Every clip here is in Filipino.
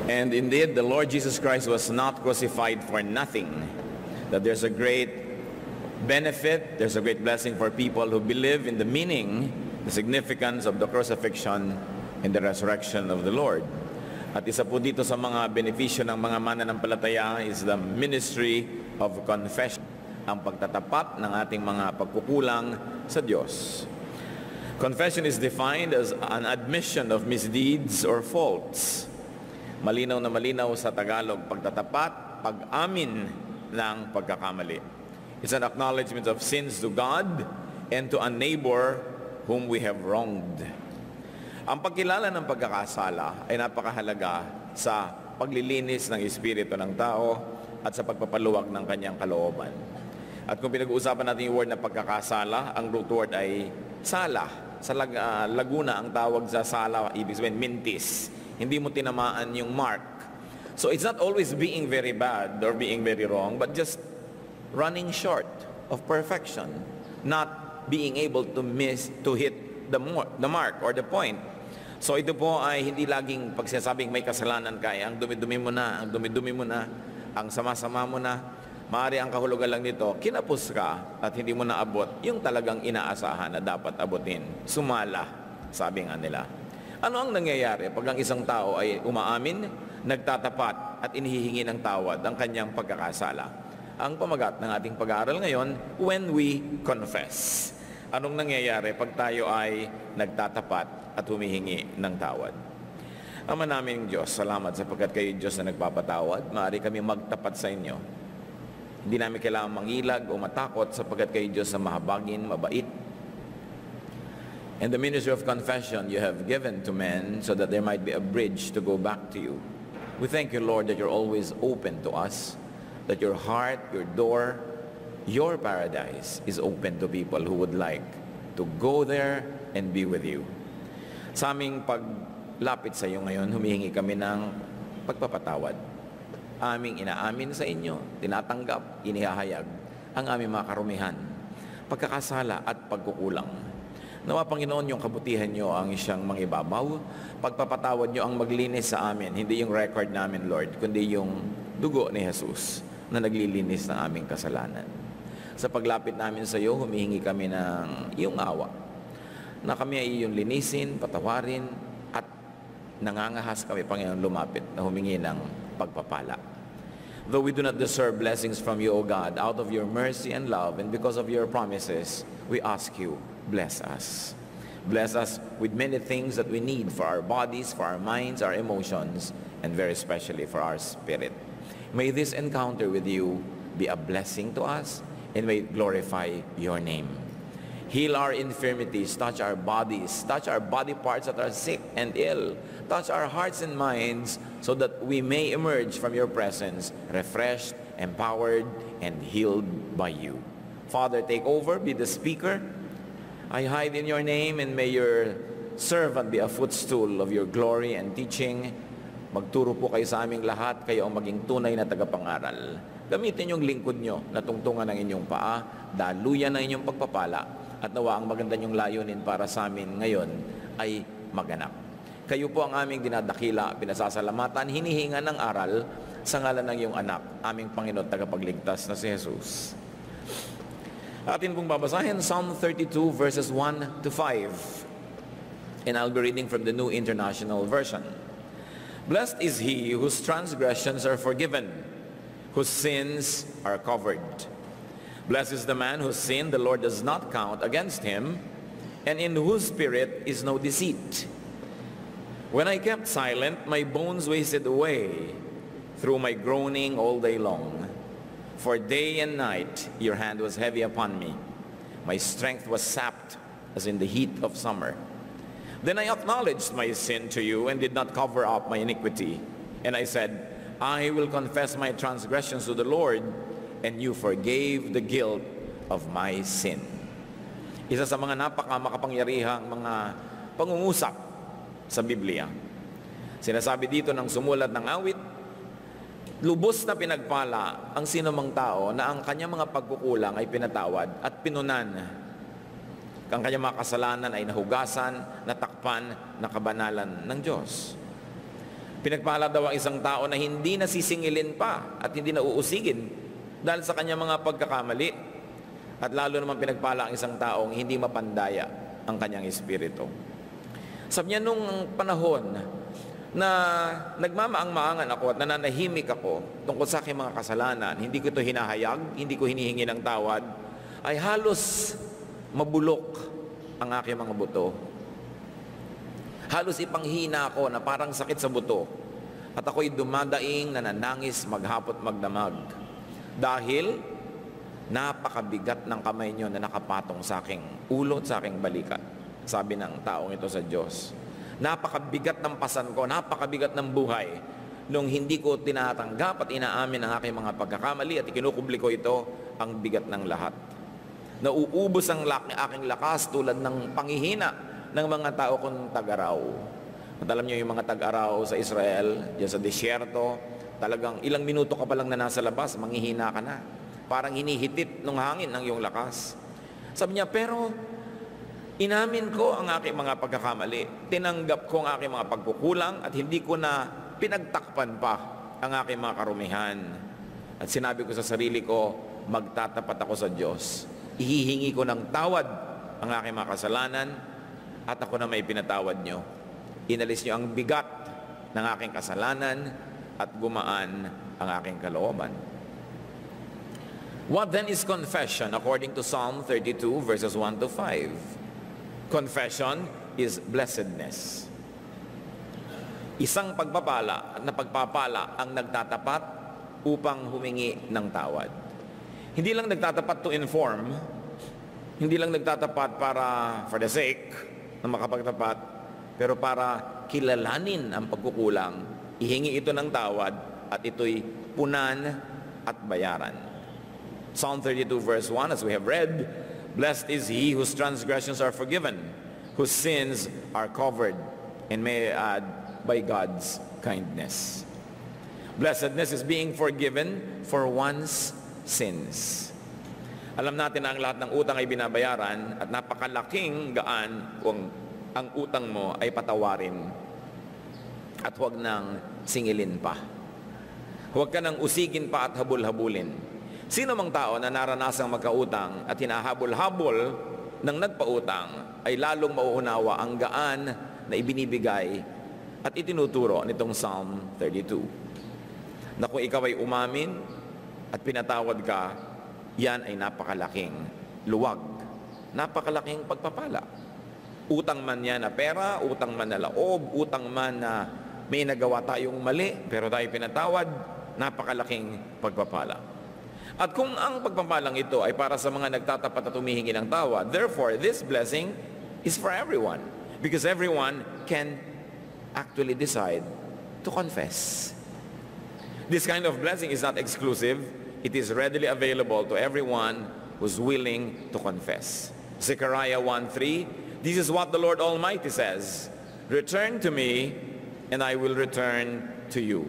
And indeed, the Lord Jesus Christ was not crucified for nothing. That there's a great benefit, there's a great blessing for people who believe in the meaning, the significance of the crucifixion and the resurrection of the Lord. At isa po dito sa mga benepisyo ng mga mananampalataya is the ministry of confession, ang pagtatapat ng ating mga pagkukulang sa Diyos. Confession is defined as an admission of misdeeds or faults. Malinaw na malinaw sa Tagalog, pagtatapat, pag-amin ng pagkakamali. It's an acknowledgement of sins to God and to a neighbor whom we have wronged. Ang pagkilala ng pagkakasala ay napakahalaga sa paglilinis ng espiritu ng tao at sa pagpapaluwag ng kanyang kalooban. At kung pinag-uusapan natin yung word na pagkakasala, ang root word ay sala. Sa Laguna, ang tawag sa sala, ibig sabihin, mintis. Hindi mo tinamaan yung mark. So it's not always being very bad or being very wrong, but just running short of perfection, not being able to hit the mark or the point. So ito po ay hindi laging pagsasabing may kasalanan ka, ang dumi-dumi mo na, ang dumi-dumi mo na, ang sama-sama mo na. Maaari ang kahulugan lang nito, kinapos ka at hindi mo naabot yung talagang inaasahan na dapat abutin. Sumala, sabi nga nila. Ano ang nangyayari pag ang isang tao ay umaamin, nagtatapat at inihihingi ng tawad ang kanyang pagkakasala? Ang pamagat ng ating pag-aaral ngayon, when we confess. Anong nangyayari pag tayo ay nagtatapat at humihingi ng tawad? Ama naming Diyos, salamat sapagkat kayo Diyos na nagpapatawad. Maaari kami magtapat sa inyo. Hindi namin kailangan mangilag o matakot sapagkat kayo Diyos na mahabagin, mabait. And the ministry of confession you have given to men so that there might be a bridge to go back to you. We thank you, Lord, that you're always open to us, that your heart, your door, your paradise is open to people who would like to go there and be with you. Sa aming paglapit sa iyo ngayon, humihingi kami ng pagpapatawad. Aming inaamin sa inyo, tinatanggap, inihahayag ang aming mga karumihan, pagkakasala at pagkukulang. Nawa Panginoon, yung kabutihan nyo ang siyang mangibabaw, pagpapatawad nyo ang maglinis sa amin, hindi yung record namin, Lord, kundi yung dugo ni Jesus na naglilinis ng aming kasalanan. Sa paglapit namin sa iyo, humihingi kami ng iyong awa, na kami ay iyong linisin, patawarin, at nangangahas kami, Panginoon, lumapit na humingi ng pagpapala. Though we do not deserve blessings from you, O God, out of your mercy and love, and because of your promises, we ask you, bless us. Bless us with many things that we need for our bodies, for our minds, our emotions, and very especially for our spirit. May this encounter with you be a blessing to us, and may it glorify your name. Heal our infirmities, touch our bodies, touch our body parts that are sick and ill, touch our hearts and minds so that we may emerge from your presence refreshed, empowered, and healed by you. Father, take over, be the speaker. I hide in your name, and may your servant be a footstool of your glory and teaching. Magturo po kayo sa aming lahat, kayo ang maging tunay na tagapangaral. Gamitin yung lingkod nyo na tungtungan ng inyong paa, daluyan ng inyong pagpapala, at nawa ang maganda nyong layunin para sa amin ngayon ay maganap. Kayo po ang aming dinadakila, pinasasalamatan, hinihinga ng aral sa ngalan ng iyong anak, aming Panginoon tagapagligtas na si Jesus. Atin pong babasahin Psalm 32 verses 1 to 5. And I'll be reading from the New International Version. Blessed is he whose transgressions are forgiven, whose sins are covered. Blessed is the man whose sin the Lord does not count against him, and in whose spirit is no deceit. When I kept silent, my bones wasted away through my groaning all day long. For day and night your hand was heavy upon me. My strength was sapped as in the heat of summer. Then I acknowledged my sin to you and did not cover up my iniquity. And I said, I will confess my transgressions to the Lord, and you forgave the guilt of my sin. Isa sa mga napakamakapangyarihang mga pangungusap sa Biblia. Sinasabi dito ng sumulat ng awit, lubos na pinagpala ang sinumang tao na ang kanyang mga pagkukulang ay pinatawad at pinunan. Ang kanyang mga kasalanan ay nahugasan, natakpan, nakabanalan ng Diyos. Pinagpala daw ang isang tao na hindi nasisingilin pa at hindi na uusigin dahil sa kanyang mga pagkakamali. At lalo naman pinagpala ang isang taong hindi mapandaya ang kanyang espiritu. Sabi niya, nung panahon na nagmamaang-maangan ako at nananahimik ako tungkol sa aking mga kasalanan, hindi ko ito hinahayag, hindi ko hinihingi ng tawad, ay halos mabulok ang aking mga buto. Halos ipanghina ako na parang sakit sa buto. At ako'y dumadaing, nananangis, maghapot, magdamag. Dahil napakabigat ng kamay niyo na nakapatong sa aking ulo at sa aking balikat. Sabi ng taong ito sa Diyos. Napakabigat ng pasan ko, napakabigat ng buhay. Nung hindi ko tinatanggap at inaamin ang aking mga pagkakamali at ikinukubli ko ito, ang bigat ng lahat. Nauubos ang aking lakas tulad ng panghihina ng mga tao kong tag-araw. At alam niyo yung mga tag-araw sa Israel, diyan sa disyerto, talagang ilang minuto ka pa lang na nasa labas, manghihina ka na. Parang hinihitit ng hangin ang iyong lakas. Sabi niya, pero inamin ko ang aking mga pagkakamali. Tinanggap ko ang aking mga pagkukulang at hindi ko na pinagtakpan pa ang aking mga karumihan. At sinabi ko sa sarili ko, magtatapat ako sa Diyos. Ihihingi ko ng tawad ang aking mga kasalanan at ako na may pinatawad nyo. Inalis nyo ang bigat ng aking kasalanan at gumaan ang aking kalooban. What then is confession according to Psalm 32 verses 1 to 5? Confession is blessedness. Isang pagpapala at napagpapala ang nagtatapat upang humingi ng tawad. Hindi lang nagtatapat to inform, hindi lang nagtatapat para for the sake na makapagtapat, pero para kilalanin ang pagkukulang, ihingi ito ng tawad at ito'y punan at bayaran. Psalm 32 verse 1, as we have read, blessed is he whose transgressions are forgiven, whose sins are covered, and may add, by God's kindness. Blessedness is being forgiven for one's sins. Alam natin na ang lahat ng utang ay binabayaran at napakalaking gaan kung ang utang mo ay patawarin at huwag nang singilin pa. Huwag ka nang usigin pa at habul-habulin. Sino mang tao na naranasang magkautang at hinahabol-habol ng nagpautang ay lalong mauunawa ang gaan na ibinibigay at itinuturo nitong Psalm 32. Na kung ikaw ay umamin at pinatawad ka, yan ay napakalaking luwag, napakalaking pagpapala. Utang man yan na pera, utang man na laob, utang man na may nagawa tayong mali, pero tayo pinatawad, napakalaking pagpapala. At kung ang pagpapalang ito ay para sa mga nagtatapat at humihingi ng tawad, therefore, this blessing is for everyone. Because everyone can actually decide to confess. This kind of blessing is not exclusive. It is readily available to everyone who's willing to confess. Zechariah 1:3, this is what the Lord Almighty says, return to me, and I will return to you.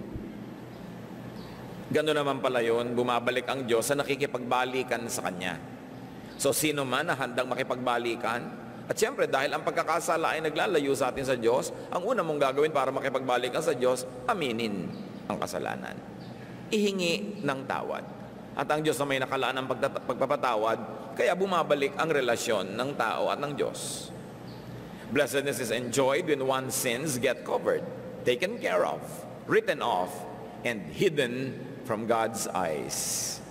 Gano'n naman pala yun, bumabalik ang Diyos sa nakikipagbalikan sa Kanya. So sino man na handang makipagbalikan, at siyempre dahil ang pagkakasala ay naglalayo sa atin sa Diyos, ang una mong gagawin para makipagbalikan sa Diyos, aminin ang kasalanan. Ihingi ng tawad. At ang Diyos na may nakalaan ng pagpapatawad, kaya bumabalik ang relasyon ng tao at ng Diyos. Blessedness is enjoyed when one's sins get covered, taken care of, written off, and hidden from God's eyes.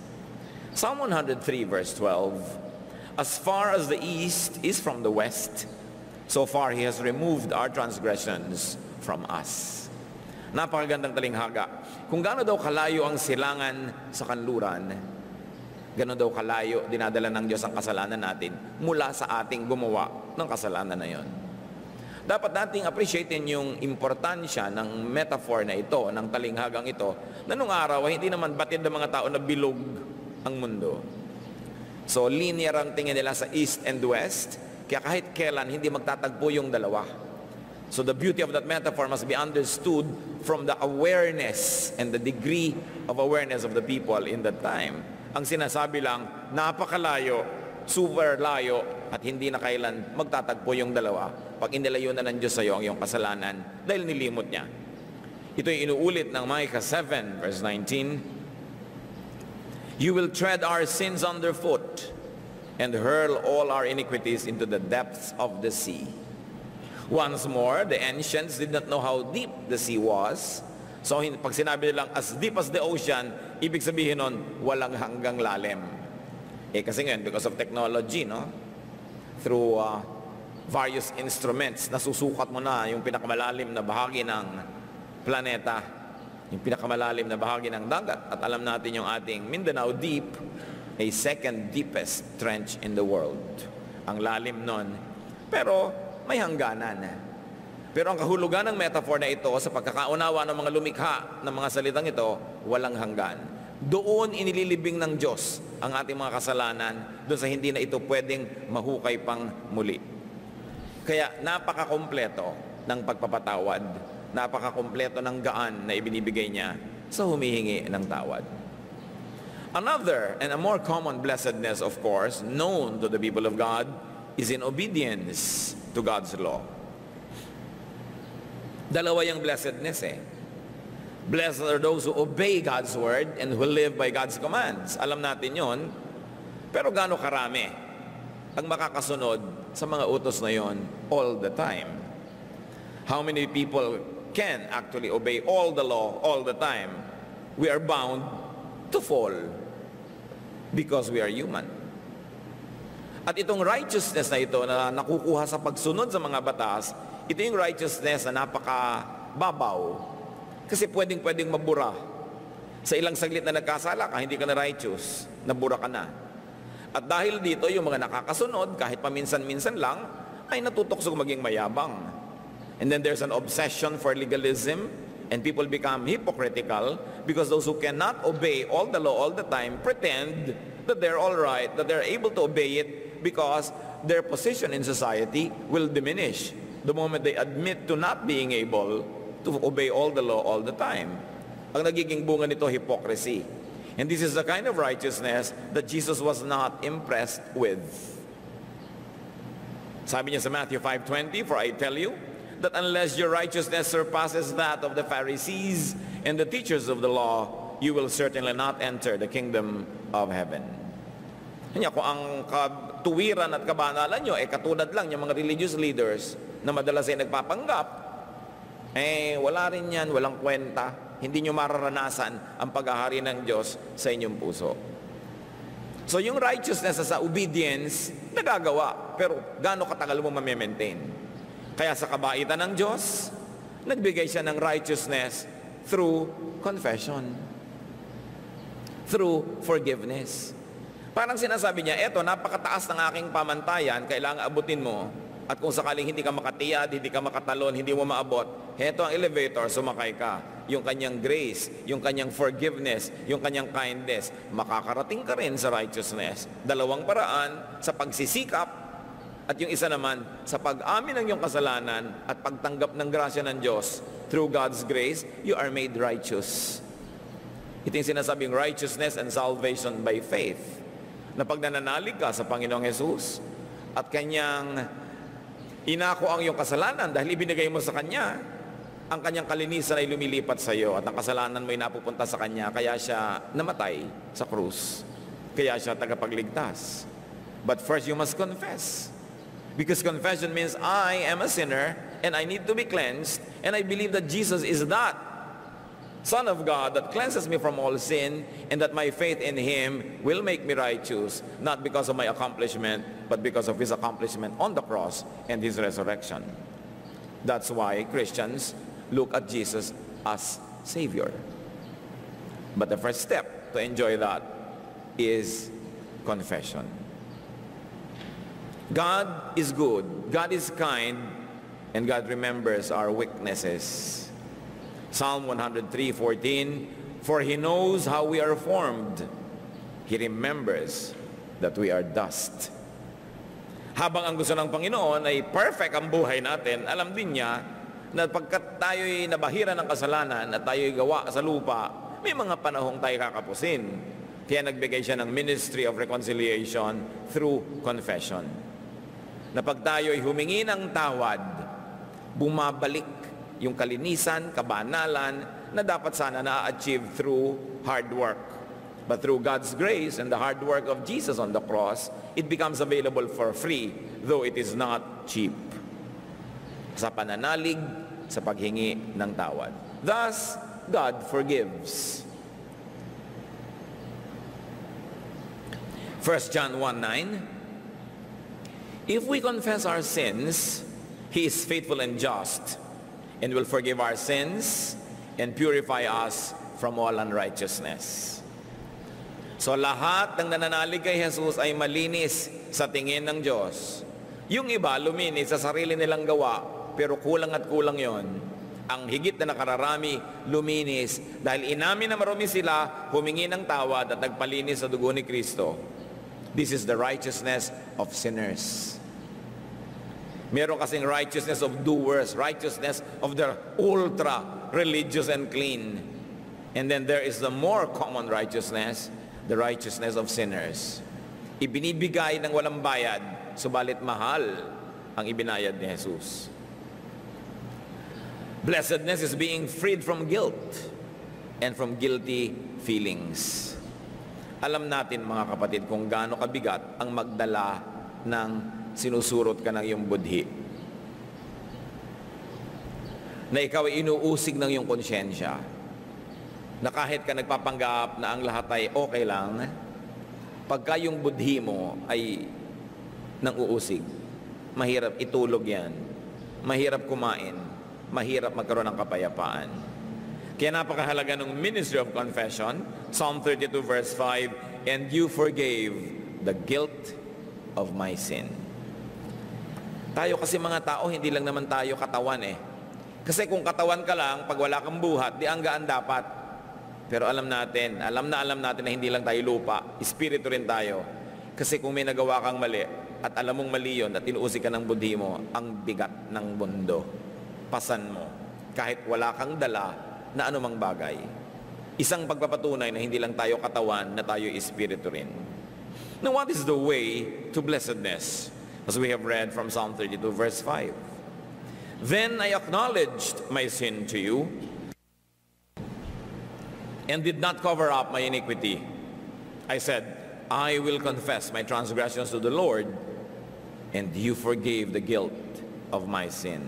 Psalm 103 verse 12, as far as the east is from the west, so far He has removed our transgressions from us. Napakagandang talinghaga. Kung gaano daw kalayo ang silangan sa kanluran, gaano daw kalayo dinadala ng Diyos ang kasalanan natin mula sa ating gumawa ng kasalanan na yon. Dapat nating appreciatein yung importansya ng metaphor na ito, ng talinghagang ito, na nung araw hindi naman batid ng mga tao na bilog ang mundo. So linear ang tingin nila sa east and west, kaya kahit kailan hindi magtatagpo yung dalawa. So the beauty of that metaphor must be understood from the awareness and the degree of awareness of the people in that time. Ang sinasabi lang, napakalayo, super layo, at hindi na kailan magtatagpo yung dalawa pag inilayo na ng Diyos sa iyo ang iyong kasalanan dahil nilimot niya. Ito'y inuulit ng Micah 7 verse 19. You will tread our sins underfoot and hurl all our iniquities into the depths of the sea. Once more, the ancients did not know how deep the sea was. So pag sinabi nilang as deep as the ocean, ibig sabihin nun, walang hanggang lalim. Kasi ngayon, because of technology, no? Through various instruments, nasusukat mo na yung pinakamalalim na bahagi ng planeta, yung pinakamalalim na bahagi ng dagat. At alam natin yung ating Mindanao Deep, a second deepest trench in the world. Ang lalim nun. Pero may hangganan. Pero ang kahulugan ng metaphor na ito sa pagkakaunawa ng mga lumikha ng mga salitang ito, walang hanggan. Doon inililibing ng Diyos ang ating mga kasalanan, doon sa hindi na ito pwedeng mahukay pang muli. Kaya napakakompleto ng pagpapatawad, napakakompleto ng gaan na ibinibigay niya sa humihingi ng tawad. Another and a more common blessedness, of course, known to the people of God, is in obedience to God's law. Dalawa yung blessedness Blessed are those who obey God's word and who live by God's commands. Alam natin yon. Pero gaano karami ang makakasunod sa mga utos na yon all the time? How many people can actually obey all the law all the time? We are bound to fall because we are human. At itong righteousness na ito na nakukuha sa pagsunod sa mga batas, ito yung righteousness na napakababaw. Kasi pwedeng mabura. Sa ilang saglit na nagkasala ka, hindi ka na righteous, nabura ka na. At dahil dito, yung mga nakakasunod, kahit paminsan-minsan lang, ay natutuksog maging mayabang. And then there's an obsession for legalism, and people become hypocritical because those who cannot obey all the law all the time pretend that they're all right, that they're able to obey it because their position in society will diminish the moment they admit to not being able to obey all the law all the time. Ang nagiging bunga nito, hypocrisy. And this is the kind of righteousness that Jesus was not impressed with. Sabi niya sa Matthew 5:20, "For I tell you that unless your righteousness surpasses that of the Pharisees and the teachers of the law, you will certainly not enter the kingdom of heaven." Kanya, kung ang katuwiran at kabanalan nyo katulad lang yung mga religious leaders na madalas ay nagpapanggap, wala rin yan, walang kwenta. Hindi nyo mararanasan ang paghahari ng Diyos sa inyong puso. So yung righteousness sa obedience, nagagawa. Pero gaano katagal mo ma-maintain? Kaya sa kabaitan ng Diyos, nagbigay siya ng righteousness through confession, through forgiveness. Parang sinasabi niya, eto, napakataas ng aking pamantayan, kailangan abutin mo. At kung sakaling hindi ka makatiyad, hindi ka makatalon, hindi mo maabot, heto ang elevator, sumakay ka. Yung kanyang grace, yung kanyang forgiveness, yung kanyang kindness, makakarating ka rin sa righteousness. Dalawang paraan, sa pagsisikap, at yung isa naman, sa pag-amin ng iyong kasalanan at pagtanggap ng grasya ng Diyos. Through God's grace, you are made righteous. Ito yung sinasabing righteousness and salvation by faith. Na pag nananalig ka sa Panginoong Jesus at kanyang inako ang iyong kasalanan dahil ibinigay mo sa Kanya, ang Kanyang kalinisan ay lumilipat sa iyo at ang kasalanan mo ay napupunta sa Kanya, kaya siya namatay sa krus. Kaya siya tagapagligtas. But first you must confess. Because confession means I am a sinner and I need to be cleansed, and I believe that Jesus is that Son of God that cleanses me from all sin, and that my faith in Him will make me righteous, not because of my accomplishment, but because of His accomplishment on the cross and His resurrection. That's why Christians look at Jesus as Savior. But the first step to enjoy that is confession. God is good, God is kind, and God remembers our weaknesses. Psalm 103:14, "For He knows how we are formed. He remembers that we are dust." Habang ang gusto ng Panginoon ay perfect ang buhay natin, alam din niya na pagkat tayo'y nabahira ng kasalanan at tayo'y gawa sa lupa, may mga panahong tayo kakapusin. Kaya nagbigay siya ng ministry of reconciliation through confession. Na pag tayo'y humingi ng tawad, bumabalik yung kalinisan, kabanalan na dapat sana na-achieve through hard work. But through God's grace and the hard work of Jesus on the cross, it becomes available for free, though it is not cheap. Sa pananalig, sa paghingi ng tawad. Thus, God forgives. 1 John 1:9, if we confess our sins, He is faithful and just, and will forgive our sins and purify us from all unrighteousness. So lahat ng nananalig kay Jesus ay malinis sa tingin ng Diyos. Yung iba, luminis sa sarili nilang gawa, pero kulang at kulang yon. Ang higit na nakararami, luminis dahil inamin na marumi sila, humingi ng tawad at nagpalinis sa dugo ni Kristo. This is the righteousness of sinners. Meron kasing righteousness of doers, righteousness of the ultra-religious and clean. And then there is the more common righteousness, the righteousness of sinners. Ibinibigay ng walang bayad, subalit mahal ang ibinayad ni Jesus. Blessedness is being freed from guilt and from guilty feelings. Alam natin mga kapatid kung gaano kabigat ang magdala ng sinusurot ka ng iyong budhi. Na ikaw ay inuusig ng iyong konsyensya. Na kahit ka nagpapanggap na ang lahat ay okay lang, pagka yung budhi mo ay nang uusig, mahirap itulog yan, mahirap kumain, mahirap magkaroon ng kapayapaan. Kaya napakahalaga ng ministry of confession, Psalm 32 verse 5, and you forgave the guilt of my sin. Tayo kasi mga tao, hindi lang naman tayo katawan eh. Kasi kung katawan ka lang, pag wala kang buhat, di anggaan dapat. Pero alam natin na hindi lang tayo lupa, espiritu rin tayo. Kasi kung may nagawa kang mali, at alam mong mali yun, at tinuusig ka ng budhi mo, ang bigat ng mundo. Pasan mo, kahit wala kang dala na anumang bagay. Isang pagpapatunay na hindi lang tayo katawan, na tayo espiritu rin. Now, what is the way to blessedness? As we have read from Psalm 32 verse 5. Then I acknowledged my sin to you and did not cover up my iniquity. I said, I will confess my transgressions to the Lord, and you forgave the guilt of my sin.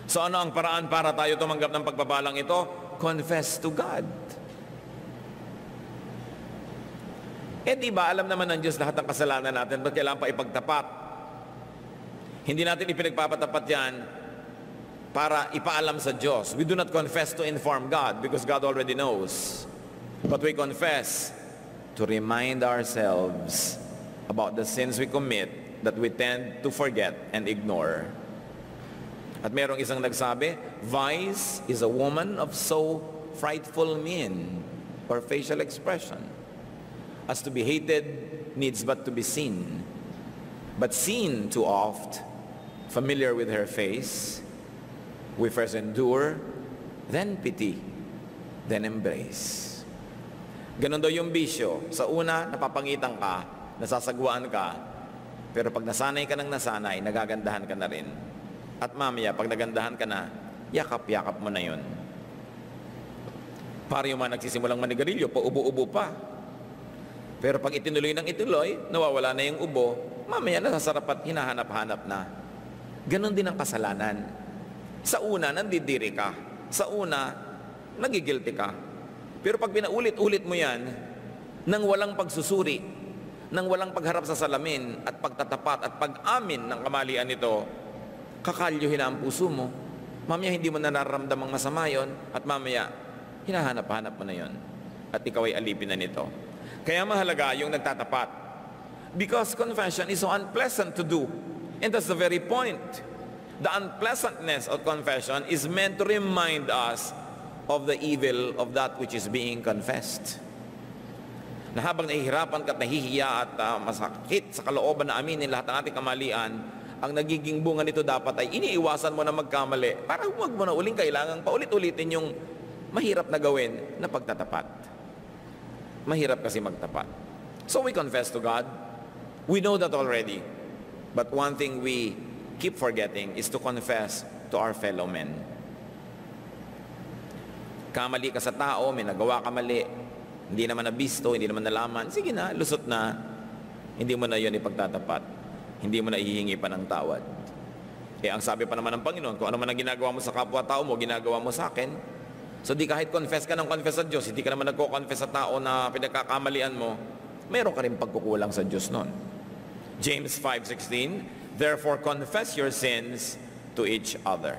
So ano ang paraan para tayo tumanggap ng pagpapalang ito? Confess to God. Eh di ba, alam naman ng Diyos lahat ng kasalanan natin, ba't kailangan pa ipagtapat? Hindi natin ipinagpapatapat yan para ipaalam sa Diyos. We do not confess to inform God because God already knows. But we confess to remind ourselves about the sins we commit that we tend to forget and ignore. At merong isang nagsabi, vice is a woman of so frightful mien or facial expression as to be hated needs but to be seen. But seen too oft, familiar with her face, we first endure, then pity, then embrace. Ganon daw yung bisyo. Sa una, napapangitan ka, nasasagwaan ka, pero pag nasanay ka ng nasanay, nagagandahan ka na rin. At mamaya, pag nagandahan ka na, yakap-yakap mo na yun. Para yung mga nagsisimulang manigarilyo, paubo-ubo pa. Pero pag itinuloy ng ituloy, nawawala na yung ubo, mamaya nasasarap at hinahanap-hanap na. Ganon din ang kasalanan. Sa una, nandidiri ka. Sa una, nagigilty ka. Pero pag pinaulit-ulit mo yan, nang walang pagsusuri, nang walang pagharap sa salamin, at pagtatapat, at pag-amin ng kamalian nito, kakalyuhin na ang puso mo. Mamaya hindi mo na nararamdamang masama yun, at mamaya, hinahanap-hanap mo na yun. At ikaw ay alipin na nito. Kaya mahalaga yung nagtatapat. Because confession is so unpleasant to do. And that's the very point. The unpleasantness of confession is meant to remind us of the evil of that which is being confessed. Na habang nahihirapan ka at nahihiya at masakit sa kalooban na aminin lahat ng ating kamalian, ang nagiging bunga nito dapat ay iniiwasan mo na magkamali para huwag mo na uling kailangang paulit-ulitin yung mahirap na gawin na pagtatapat. Mahirap kasi magtapat. So we confess to God. We know that already. But one thing we keep forgetting is to confess to our fellow men. Kamali ka sa tao, may nagawa ka mali, hindi naman nabisto, hindi naman nalaman, sige na, lusot na. Hindi mo na yun ipagtatapat. Hindi mo na ihihingi pa ng tawad. Ang sabi pa naman ng Panginoon, kung ano man ang ginagawa mo sa kapwa-tao mo, ginagawa mo sa akin. So di kahit confess ka ng confess sa Diyos, hindi ka naman nagko-confess sa tao na pinagkakamalian mo, mayroon ka rin pagkukulang sa Diyos nun. James 5:16, therefore confess your sins to each other.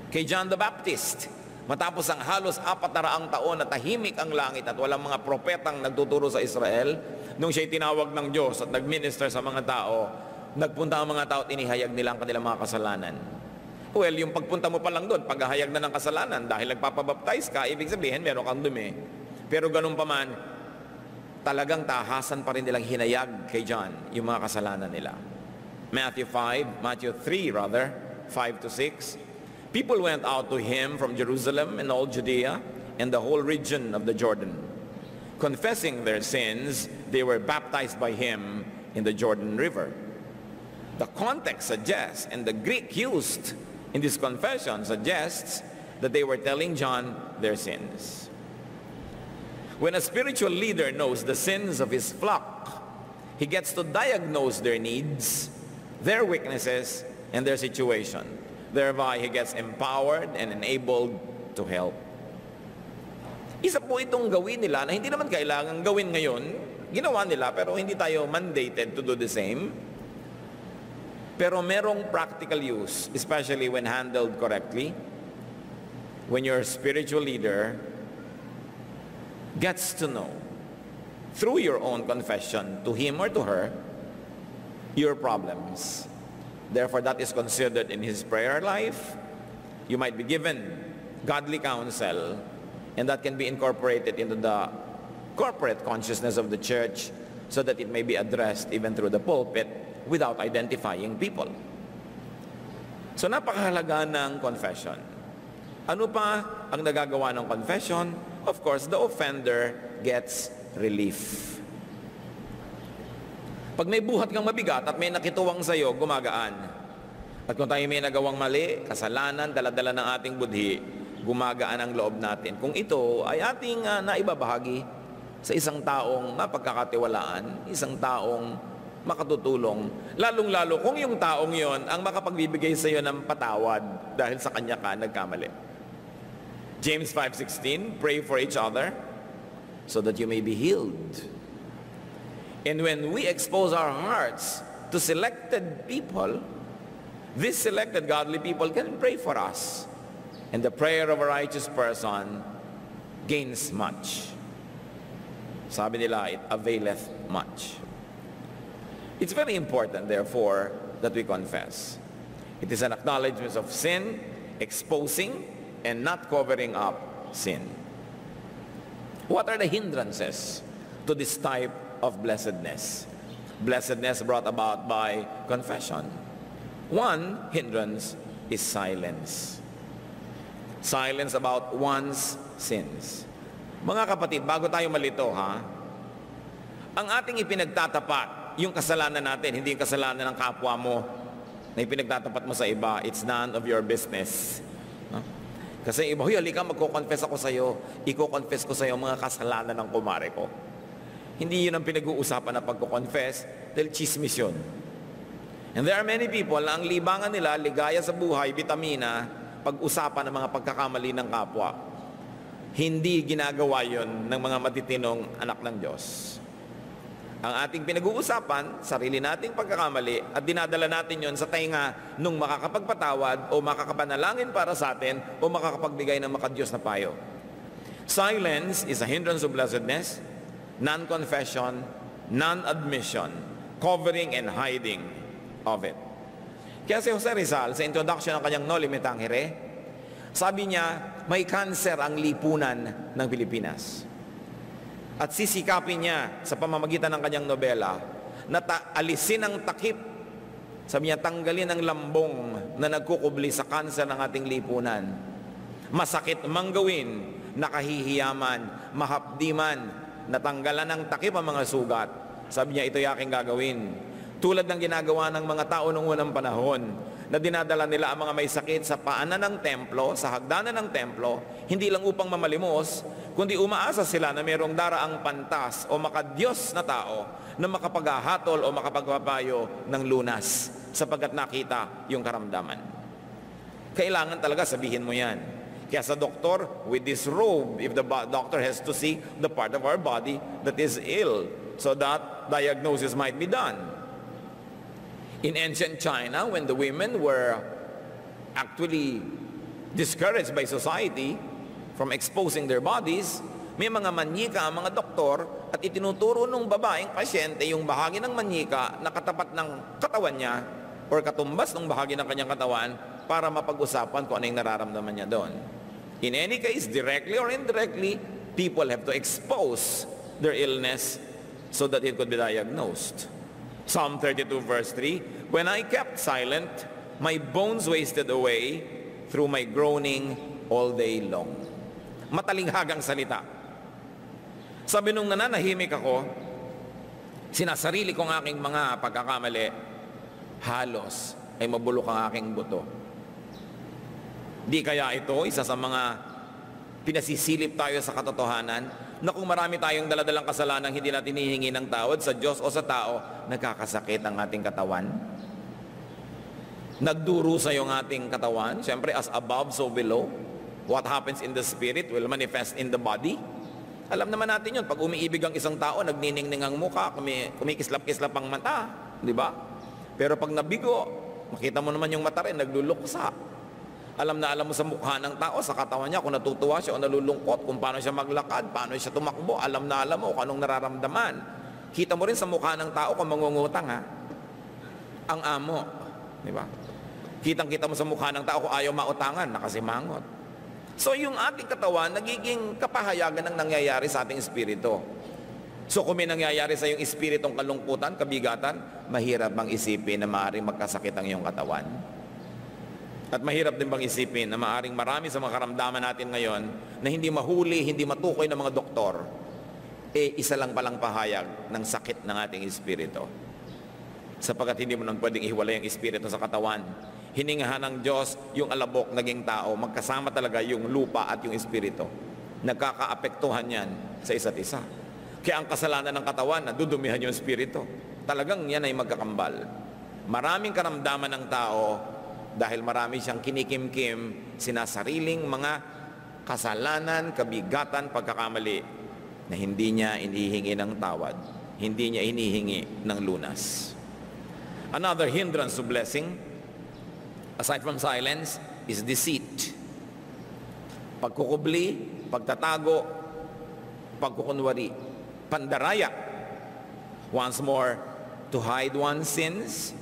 Kay John the Baptist, matapos ang halos 400 taon na tahimik ang langit at walang mga propetang nagtuturo sa Israel, nung siya'y tinawag ng Diyos at nagminister sa mga tao, nagpunta ang mga tao at inihayag nila ang kanilang mga kasalanan. Well, yung pagpunta mo pa lang doon, paghahayag na ng kasalanan, dahil nagpapabaptize ka, ibig sabihin meron kang dumi. Pero ganun pa man, talagang tahasan pa rin nilang hinayag kay John yung mga kasalanan nila. Matthew 3, 5-6, people went out to him from Jerusalem and all Judea and the whole region of the Jordan. Confessing their sins, they were baptized by him in the Jordan River. The context suggests, and the Greek used in this confession suggests, that they were telling John their sins. When a spiritual leader knows the sins of his flock, he gets to diagnose their needs, their weaknesses, and their situation. Thereby, he gets empowered and enabled to help. Isa po itong gawin nila na hindi naman kailangan gawin ngayon. Ginawa nila pero hindi tayo mandated to do the same. Pero merong practical use, especially when handled correctly. When your spiritual leader gets to know, through your own confession to him or to her, your problems. Therefore, that is considered in his prayer life. You might be given godly counsel, and that can be incorporated into the corporate consciousness of the church so that it may be addressed even through the pulpit without identifying people. So napakahalaga ng confession. Ano pa ang nagagawa ng confession? Of course, the offender gets relief. Pag may buhat kang mabigat at may nakituwang sa'yo, gumagaan. At kung tayo may nagawang mali, kasalanan, dala-dala ng ating budhi, gumagaan ang loob natin. Kung ito ay ating naibabahagi sa isang taong mapagkakatiwalaan, isang taong makatutulong, lalong-lalo kung yung taong yon ang makapagbibigay sa iyo ng patawad dahil sa kanya ka nagkamali. James 5:16, pray for each other so that you may be healed. And when we expose our hearts to selected people, these selected godly people can pray for us. And the prayer of a righteous person gains much. Sabi nila, it availeth much. It's very important, therefore, that we confess. It is an acknowledgement of sin, exposing, and not covering up sin. What are the hindrances to this type of blessedness? Blessedness brought about by confession. One hindrance is silence. Silence about one's sins. Mga kapatid, bago tayo malito, ang ating ipinagtatapat, yung kasalanan natin, hindi yung kasalanan ng kapwa mo na ipinagtatapat mo sa iba, it's none of your business. Kasi iba, halika, magko-confess ako sa iyo, iko-confess ko sa iyo mga kasalanan ng kumare ko. Hindi yun ang pinag-uusapan na pagko-confess, dahil chismis yun. And there are many people na ang libangan nila, ligaya sa buhay, vitamina, pag-usapan ng mga pagkakamali ng kapwa. Hindi ginagawa yun ng mga matitinong anak ng Diyos. Ang ating pinag-uusapan, sarili nating pagkakamali, at dinadala natin yon sa tainga nung makakapagpatawad o makakapanalangin para sa atin o makakapagbigay ng makadiyos na payo. Silence is a hindrance of blessedness, non-confession, non-admission, covering and hiding of it. Kaya si Jose Rizal, sa introduction ng kanyang Noli Me Tangere, sabi niya, may cancer ang lipunan ng Pilipinas. At sisikapin niya sa pamamagitan ng kanyang nobela na alisin ang takip. Sabi niya, tanggalin ang lambong na nagkukubli sa kanser ng ating lipunan. Masakit mang gawin, nakahihiyaman, mahapdiman, natanggalan ng takip ang mga sugat. Sabi niya, ito'y aking gagawin. Tulad ng ginagawa ng mga tao noong unang panahon na dinadala nila ang mga may sakit sa paanan ng templo, sa hagdanan ng templo, hindi lang upang mamalimos, kundi umaasa sila na mayroong daraang pantas o makadiyos na tao na makapaghahatol o makapagpapayo ng lunas sapagkat nakita yung karamdaman. Kailangan talaga sabihin mo yan. Kaya sa doktor, with this robe, if the doctor has to see the part of our body that is ill, so that diagnosis might be done. In ancient China, when the women were actually discouraged by society from exposing their bodies, may mga manyika ang mga doktor at itinuturo ng babaeng pasyente yung bahagi ng manyika na katapat ng katawan niya or katumbas ng bahagi ng kanyang katawan para mapag-usapan kung ano yung nararamdaman niya doon. In any case, directly or indirectly, people have to expose their illness so that it could be diagnosed. Psalm 32 verse 3, when I kept silent, my bones wasted away through my groaning all day long. Matalinghagang salita. Sabi nung nananahimik ako, sinasarili kong aking mga pagkakamali, halos ay mabulok ang aking buto. Di kaya ito isa sa mga pinasisilip tayo sa katotohanan na kung marami tayong daladalang kasalanan hindi natin hinihingi ng tawad sa Diyos o sa tao, nagkakasakit ang ating katawan. Nagdurusa yung ating katawan. Siyempre, as above, so below. What happens in the spirit will manifest in the body. Alam naman natin yun. Pag umiibig ang isang tao, nagniningning ang mukha, kumikislap-kislap ang mata. Di ba? Pero pag nabigo, makita mo naman yung mata rin, nagluluksa. Alam na alam mo sa mukha ng tao, sa katawan niya, kung natutuwa siya o nalulungkot, kung paano siya maglakad, paano siya tumakbo, alam na alam mo kung anong nararamdaman. Kita mo rin sa mukha ng tao kung mangungutang, ha? Ang amo, di ba? Kitang-kita mo sa mukha ng tao kung ayaw mautangan, nakasimangot. So yung ating katawan, nagiging kapahayagan ng nangyayari sa ating espiritu. So kung may nangyayari sa iyong espiritong kalungkutan, kabigatan, mahirap bang isipin na maaaring magkasakit ang iyong katawan? At mahirap din bang isipin na maaaring marami sa mga karamdaman natin ngayon na hindi mahuli, hindi matukoy ng mga doktor, isa lang palang pahayag ng sakit ng ating espiritu. Sapagkat hindi mo nang pwedeng ihiwalay ang espiritu sa katawan. Hiningahan ng Diyos yung alabok naging tao, magkasama talaga yung lupa at yung espiritu. Nagkakaapektuhan yan sa isa't isa. Kaya ang kasalanan ng katawan, nadudumihan yung espiritu. Talagang yan ay magkakambal. Maraming karamdaman ng tao dahil marami siyang kinikimkim, sinasariling mga kasalanan, kabigatan, pagkakamali na hindi niya inihingi ng tawad, hindi niya inihingi ng lunas. Another hindrance to blessing, aside from silence, is deceit. Pagkukubli, pagtatago, pagkukunwari, pandaraya. Once more, to hide one's sins,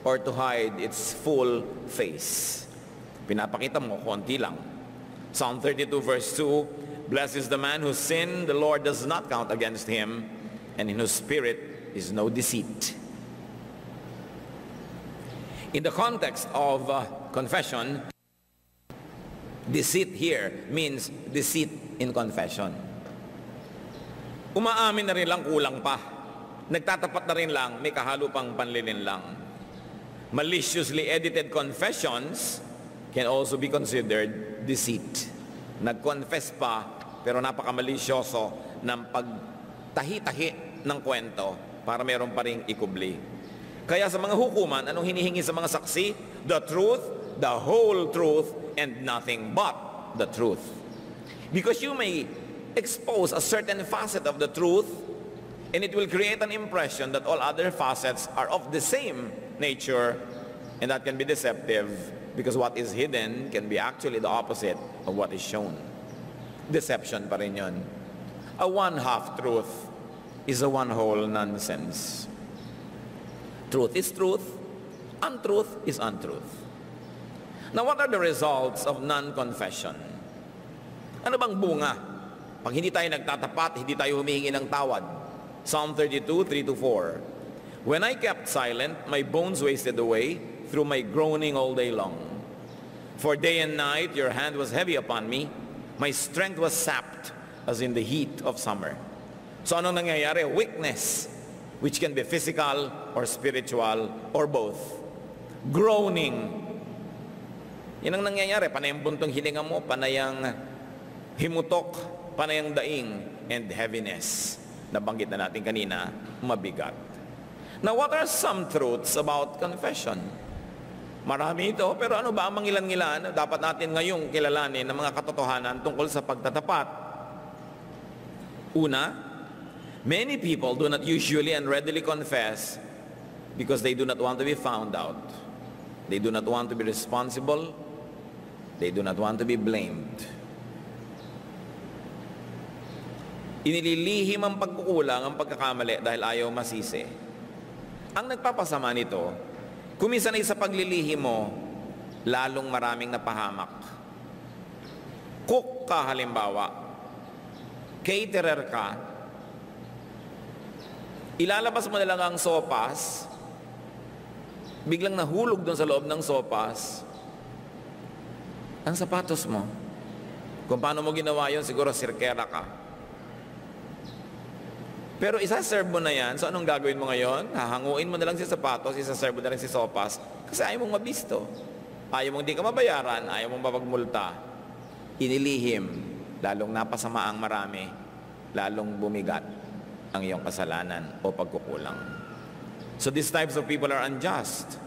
or to hide its full face. Pinapakita mo, konti lang. Psalm 32 verse 2, blessed is the man whose sin the Lord does not count against him, and in whose spirit is no deceit. In the context of confession, deceit here means deceit in confession. Umaamin na rin lang, kulang pa. Nagtatapat na rin lang, may kahalo pang panlilin lang. Maliciously edited confessions can also be considered deceit. Nag-confess pa, pero napaka-malisyoso ng pagtahi-tahi ng kwento para meron pa ring ikubli. Kaya sa mga hukuman, anong hinihingi sa mga saksi? The truth, the whole truth, and nothing but the truth. Because you may expose a certain facet of the truth, and it will create an impression that all other facets are of the same nature, and that can be deceptive because what is hidden can be actually the opposite of what is shown. Deception pa rin yun. A one-half truth is a one-whole nonsense. Truth is truth, untruth is untruth. Now, what are the results of non-confession? Ano bang bunga? Pag hindi tayo nagtatapat, hindi tayo humihingi ng tawad. Psalm 32, 3-4. When I kept silent, my bones wasted away through my groaning all day long. For day and night your hand was heavy upon me. My strength was sapped as in the heat of summer. So anong nangyayari? Weakness, which can be physical or spiritual or both. Groaning, Yan ang nangyayari, panay ang buntong hininga mo, panay ang himutok, panay ang daing, and heaviness. Nabanggit na natin kanina, mabigat. Now, what are some truths about confession? Marami ito, pero ano ba ang mangilan-ngilan dapat natin ngayong kilalanin ng mga katotohanan tungkol sa pagtatapat? Una, many people do not usually and readily confess because they do not want to be found out. They do not want to be responsible. They do not want to be blamed. Inililihim ang pagkukulang, ang pagkakamali dahil ayaw masisi. Ang nagpapasama nito, kuminsan ay sa paglilihim mo, lalong maraming napahamak. Cook ka halimbawa, caterer ka, ilalabas mo na lang ang sopas, biglang nahulog doon sa loob ng sopas, ang sapatos mo. Kung paano mo ginawa yun, siguro sirkera ka. Pero isa-serve mo na yan, so anong gagawin mo ngayon? Hahanguin mo na lang si sapatos, isa-serve mo na lang si sopas, kasi ayaw mong mabisto. Ayaw mong di ka mabayaran, ayaw mong mapagmulta. Inilihim, lalong napasama ang marami, lalong bumigat ang iyong kasalanan o pagkukulang. So these types of people are unjust.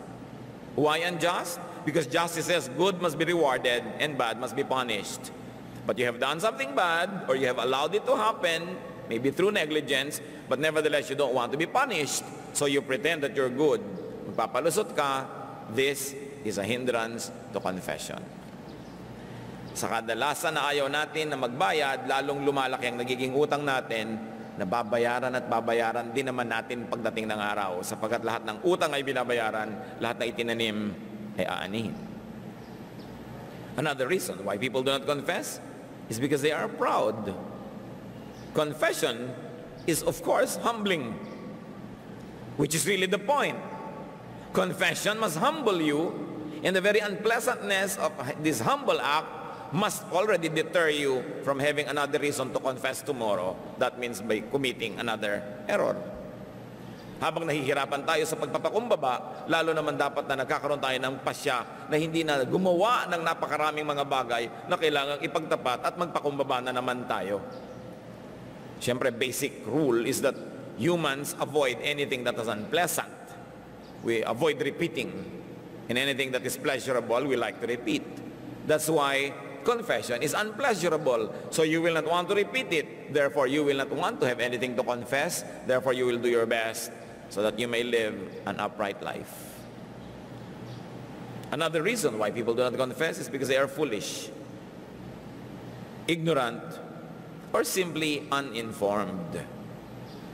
Why unjust? Because justice says good must be rewarded and bad must be punished. But you have done something bad or you have allowed it to happen, maybe through negligence, but nevertheless you don't want to be punished. So you pretend that you're good. Magpapalusot ka, this is a hindrance to confession. Sa kadalasan na ayaw natin na magbayad, lalong lumalaki ang nagiging utang natin, na babayaran at babayaran din naman natin pagdating ng araw, sapagkat lahat ng utang ay binabayaran, lahat na itinanim ay aanihin. Another reason why people do not confess is because they are proud. Confession is of course humbling, which is really the point. Confession must humble you, and the very unpleasantness of this humble act must already deter you from having another reason to confess tomorrow. That means by committing another error. Habang nahihirapan tayo sa pagpapakumbaba, lalo naman dapat na nagkakaroon tayo ng pasya na hindi na gumawa ng napakaraming mga bagay na kailangang ipagtapat at magpakumbaba na naman tayo. Siyempre, basic rule is that humans avoid anything that is unpleasant. We avoid repeating. And anything that is pleasurable, we like to repeat. That's why confession is unpleasurable. So you will not want to repeat it. Therefore, you will not want to have anything to confess. Therefore, you will do your best so that you may live an upright life. Another reason why people do not confess is because they are foolish, ignorant, or simply uninformed.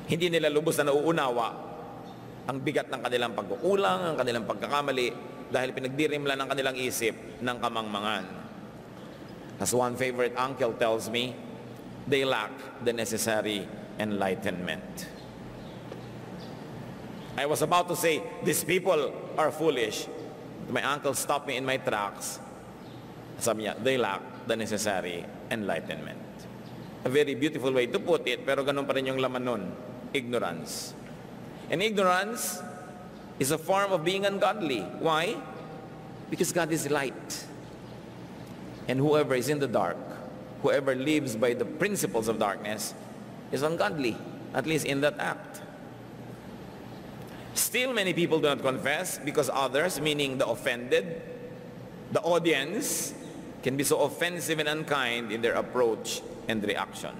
Hindi nila lubos na nauunawa ang bigat ng kanilang pagkukulang, ang kanilang pagkakamali, dahil pinagdirimlan ng kanilang isip ng kamangmangan. As one favorite uncle tells me, they lack the necessary enlightenment. I was about to say, these people are foolish. My uncle stopped me in my tracks. Sabi niya, they lack the necessary enlightenment. A very beautiful way to put it, pero ganun pa rin yung laman nun, ignorance. And ignorance is a form of being ungodly. Why? Because God is light. And whoever is in the dark, whoever lives by the principles of darkness, is ungodly, at least in that act. Still, many people do not confess because others, meaning the offended, the audience, can be so offensive and unkind in their approach and reaction.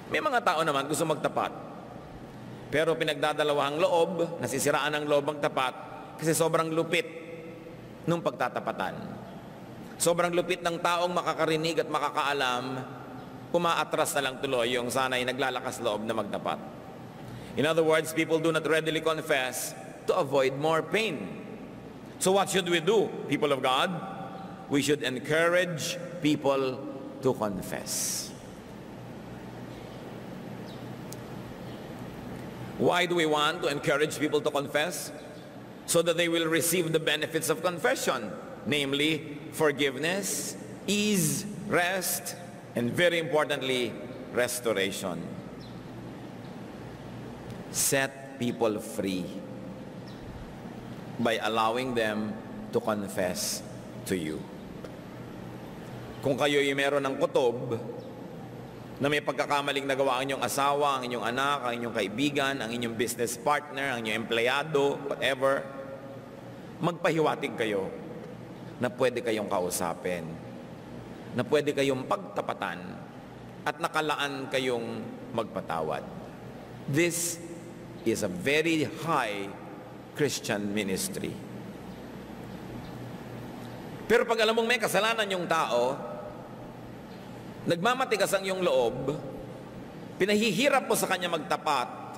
May mga tao naman gusto magtapat, pero pinagdadalawahang loob, nasisiraan ang loob ang tapat kasi sobrang lupit nung pagtatapatan. Sobrang lupit ng taong makakarinig at makakaalam, umaatras na lang tuloy yung sana'y naglalakas loob na magtapat. In other words, people do not readily confess to avoid more pain. So what should we do, people of God? We should encourage people to confess. Why do we want to encourage people to confess? So that they will receive the benefits of confession, namely forgiveness, ease, rest, and very importantly, restoration. Set people free by allowing them to confess to you. Kung kayo'y meron ng kutob, na may pagkakamaling nagawa ang inyong asawa, ang inyong anak, ang inyong kaibigan, ang inyong business partner, ang inyong empleyado, whatever, magpahiwatig kayo na pwede kayong kausapin, na pwede kayong pagtapatan, at nakalaan kayong magpatawad. This is a very high Christian ministry. Pero pag alam mong may kasalanan yung tao, nagmamatigas ang iyong loob, pinahihirap mo sa kanya magtapat,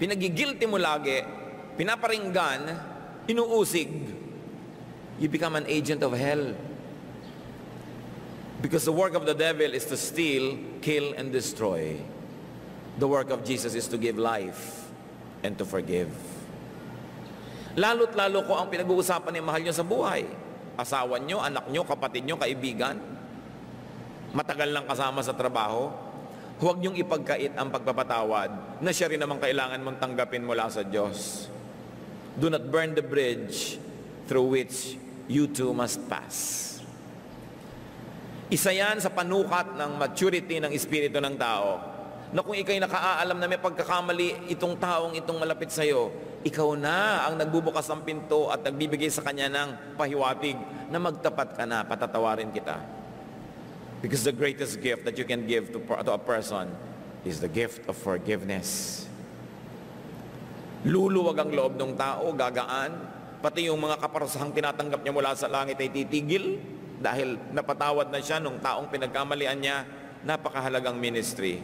pinagigilty mo lagi, pinaparinggan, inuusig, you become an agent of hell. Because the work of the devil is to steal, kill, and destroy. The work of Jesus is to give life and to forgive. Lalo't lalo ko ang pinag-uusapan ni mahal nyo sa buhay. Asawa nyo, anak nyo, kapatid nyo, kaibigan. Matagal lang kasama sa trabaho, huwag niyong ipagkait ang pagpapatawad na siya rin naman kailangan mong tanggapin mula sa Diyos. Do not burn the bridge through which you too must pass. Isa yan sa panukat ng maturity ng espiritu ng tao, na kung ikaw'y nakaalam na may pagkakamali itong taong itong malapit sa iyo, ikaw na ang nagbubukas ng pinto at nagbibigay sa kanya ng pahiwatig na magtapat ka na, patatawarin kita. Because the greatest gift that you can give to a person is the gift of forgiveness. Luluwag ang loob ng tao, gagaan, pati yung mga kaparusahang tinatanggap niya mula sa langit ay titigil dahil napatawad na siya nung taong pinagkamalian niya. Napakahalagang ministry.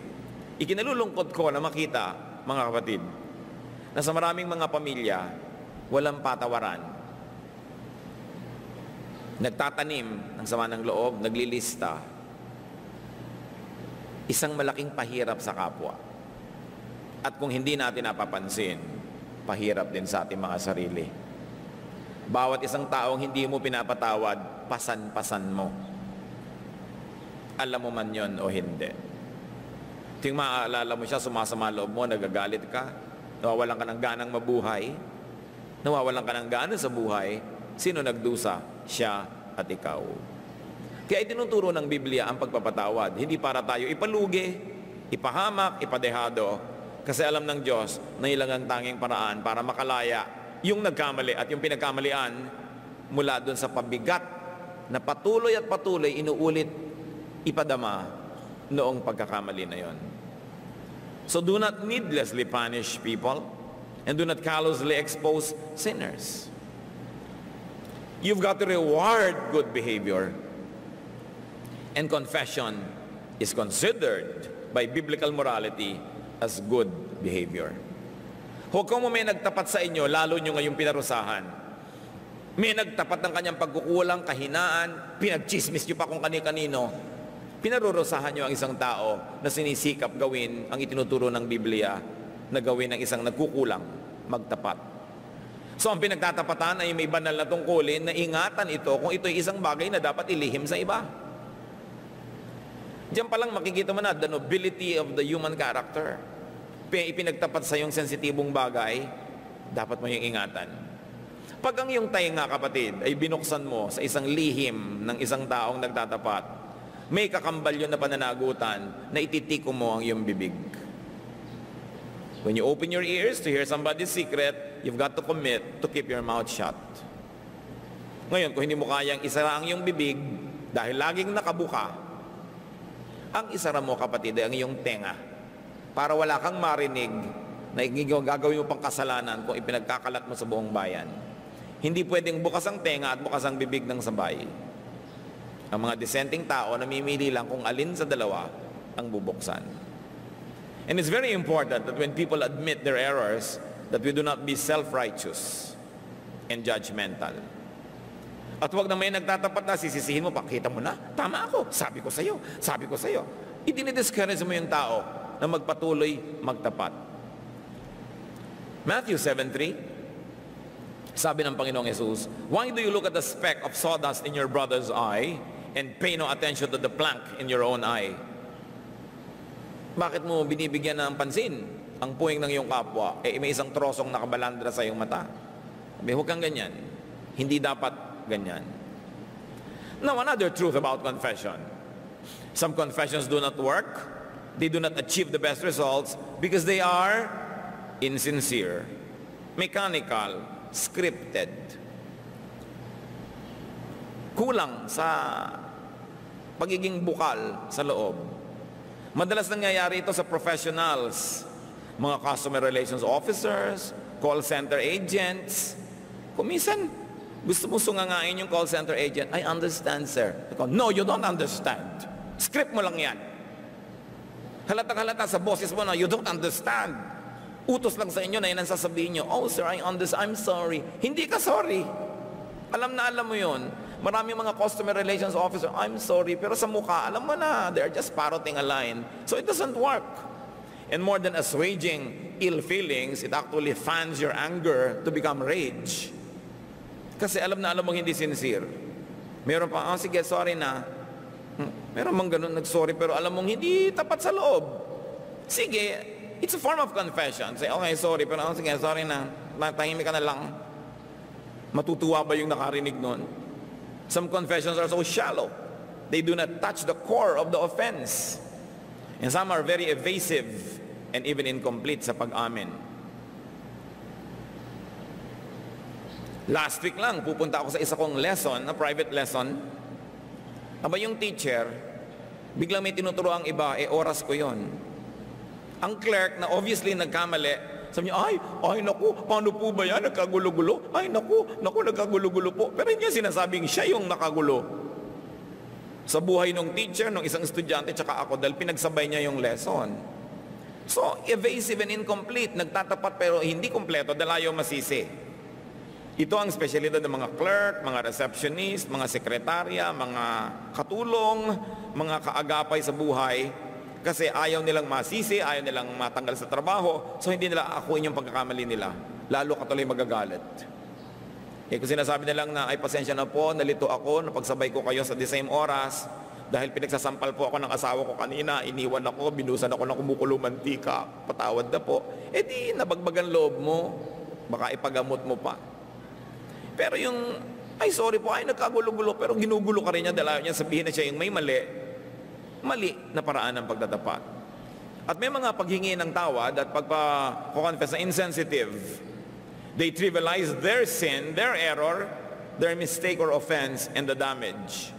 Ikinalulungkot ko na makita, mga kapatid, na sa maraming mga pamilya, walang patawaran. Nagtatanim ng sama ng loob, naglilista. Isang malaking pahirap sa kapwa. At kung hindi natin napapansin, pahirap din sa ating mga sarili. Bawat isang taong hindi mo pinapatawad, pasan-pasan mo. Alam mo man yon o hindi. Ito yung maaalala mo siya, sumasama loob mo, nagagalit ka, nawawalan ka ng ganang mabuhay, nawawalan ka ng gana sa buhay, sino nagdusa? Siya at ikaw. Kaya itinuturo ng Biblia ang pagpapatawad, hindi para tayo ipalugi, ipahamak, ipadehado, kasi alam ng Diyos na ilang ang tanging paraan para makalaya yung nagkamali at yung pinagkamalian mula dun sa pabigat na patuloy at patuloy inuulit ipadama noong pagkakamali na yon. So do not needlessly punish people and do not callously expose sinners. You've got to reward good behavior. And confession is considered by biblical morality as good behavior. Huwag kung may nagtapat sa inyo, lalo nyo ngayong pinarusahan. May nagtapat ng kanyang pagkukulang, kahinaan, pinagchismis nyo pa kung kani-kanino. Pinarurusahan nyo ang isang tao na sinisikap gawin ang itinuturo ng Biblia na gawin ng isang nagkukulang, magtapat. So ang pinagtatapatan ay may banal na tungkulin na ingatan ito kung ito'y isang bagay na dapat ilihim sa iba. Diyan pa lang makikita mo na the nobility of the human character. Ipinagtapat sa yung sensitibong bagay, dapat mo yung ingatan. Pag ang iyong tainga, kapatid, ay binuksan mo sa isang lihim ng isang taong nagtatapat, may kakambal yun na pananagutan na ititiko mo ang iyong bibig. When you open your ears to hear somebody's secret, you've got to commit to keep your mouth shut. Ngayon, kung hindi mo kayang isara ang iyong bibig dahil laging nakabuka, ang isara mo, kapatid, ay ang iyong tenga para wala kang marinig na gagawin mo pang kasalanan kung ipinagkakalat mo sa buong bayan. Hindi pwedeng bukas ang tenga at bukas ang bibig ng sabay. Ang mga dissenting tao, namimili lang kung alin sa dalawa ang bubuksan. And it's very important that when people admit their errors, that we do not be self-righteous and judgmental. At huwag na may nagtatapat na, sisisihin mo, pakita mo na, tama ako, sabi ko sa'yo. Idinidiscourage mo yung tao na magpatuloy, magtapat. Matthew 7:3, sabi ng Panginoong Jesus, why do you look at the speck of sawdust in your brother's eye and pay no attention to the plank in your own eye? Bakit mo binibigyan ng pansin ang puwing ng iyong kapwa? May isang trosong nakabalandra sa iyong mata. Huwag kang ganyan. Hindi dapat ganyan. Now, another truth about confession. Some confessions do not work. They do not achieve the best results because they are insincere, mechanical, scripted. Kulang sa pagiging bukal sa loob. Madalas nangyayari ito sa professionals, mga customer relations officers, call center agents. Kumisan, gusto mo sungangain yung call center agent, I understand, sir. No, you don't understand. Script mo lang yan. Halatang-halata sa bosses mo na, you don't understand. Utos lang sa inyo na yan ang sasabihin nyo, oh, sir, I understand, I'm sorry. Hindi ka sorry. Alam na alam mo yun. Maraming mga customer relations officer, I'm sorry, pero sa mukha, alam mo na, they're just parroting a line. So it doesn't work. And more than assuaging ill feelings, it actually fans your anger to become rage. Kasi alam na alam mong hindi sincere. Meron pa, oh sige, sorry na. Meron mang ganun, nag-sorry, pero alam mong hindi tapat sa loob. Sige, it's a form of confession. Say, okay, sorry, pero oh sige, sorry na. Tahimik ka na lang. Matutuwa ba yung nakarinig nun? Some confessions are so shallow. They do not touch the core of the offense. And some are very evasive and even incomplete sa pag-amin. Last week lang, pupunta ako sa isa kong lesson, na private lesson. Aba yung teacher, biglang may tinuturo ang iba, oras ko yon. Ang clerk na obviously nagkamali, sabi niya, ay naku, paano po ba yan? Nagkagulo-gulo? Ay naku, nagkagulo-gulo po. Pero hindi niya sinasabing siya yung nakagulo. Sa buhay ng teacher, ng isang estudyante, tsaka ako, dahil pinagsabay niya yung lesson. So, evasive and incomplete, nagtatapat pero hindi kompleto dahil ayaw masisi. Ito ang espesyalidad ng mga clerk, mga receptionist, mga sekretarya, mga katulong, mga kaagapay sa buhay. Kasi ayaw nilang masisi, ayaw nilang matanggal sa trabaho, so hindi nila akuin yung pagkakamali nila. Lalo ka tuloy magagalit. Kung sinasabi nilang na, ay pasensya na po, nalito ako, napagsabay ko kayo sa the same oras, dahil pinagsasampal po ako ng asawa ko kanina, iniwan ako, binusan ako ng kumukulo mantika, patawad na po. Di nabagbagan loob mo, baka ipagamot mo pa. Pero yung, ay sorry po, ay nagkagulo-gulo, pero ginugulo ka rin niya dahil ayaw niya sabihin na siya yung may mali na paraan ng pagtatapat. At may mga paghingi ng tawad at pagpa-confess na insensitive. They trivialize their sin, their error, their mistake or offense, and the damage.